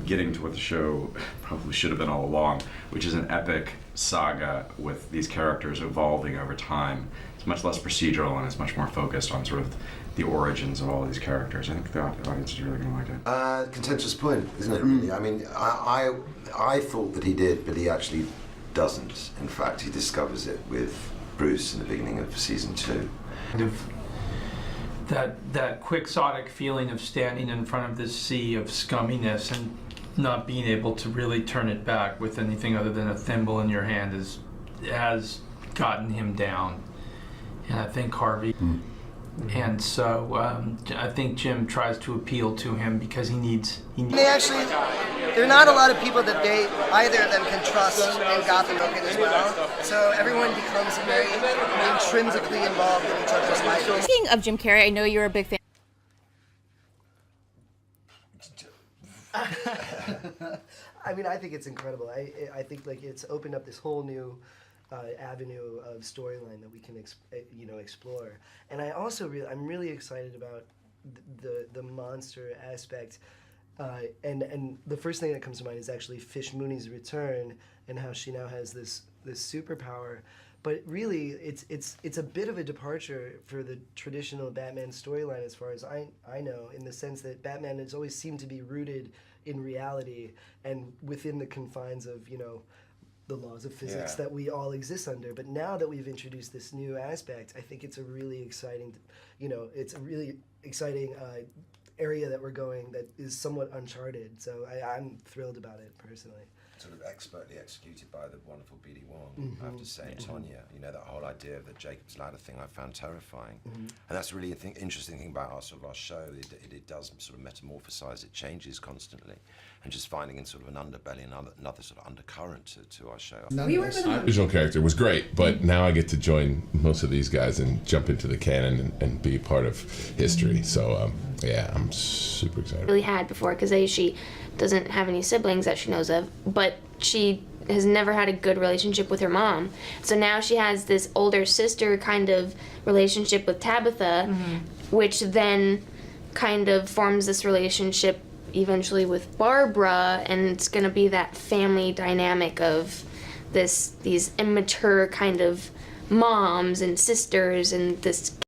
Getting to what the show probably should have been all along, which is an epic saga with these characters evolving over time. It's much less procedural and it's much more focused on sort of the origins of all of these characters. I think the audience is really going to like it. Contentious point, isn't it, really? I mean, I thought that he did, but he actually doesn't. In fact, he discovers it with Bruce in the beginning of season 2. Kind of that quixotic feeling of standing in front of this sea of scumminess and not being able to really turn it back with anything other than a thimble in your hand has gotten him down. And I think Harvey, and so I think Jim tries to appeal to him because he needs. There are not a lot of people that either of them can trust in Gotham as well. So everyone becomes very intrinsically involved in each other's lives. Speaking of Jim Carrey, I know you're a big fan. I mean, I think it's incredible. I think like it's opened up this whole new avenue of storyline that we can explore. And I also I'm really excited about the monster aspect. And the first thing that comes to mind is actually Fish Mooney's return and how she now has this superpower. But really, it's a bit of a departure for the traditional Batman storyline, as far as I know, in the sense that Batman has always seemed to be rooted in reality and within the confines of the laws of physics that we all exist under. But now that we've introduced this new aspect, I think it's a really exciting, area that we're going that is somewhat uncharted. So I'm thrilled about it personally. Sort of expertly executed by the wonderful B.D. Wong, I have to say, and Tonya. That whole idea of the Jacob's Ladder thing I found terrifying. And that's really interesting thing about our show. It does sort of metamorphosize, it changes constantly. And just finding in sort of an underbelly, another sort of undercurrent to our show. Original character was great, but now I get to join most of these guys and jump into the canon and be part of history. So yeah, I'm super excited. Really had before because she doesn't have any siblings that she knows of, but she has never had a good relationship with her mom. So now she has this older sister kind of relationship with Tabitha, which then kind of forms this relationship eventually with Barbara, and it's going to be that family dynamic of these immature kind of moms and sisters and this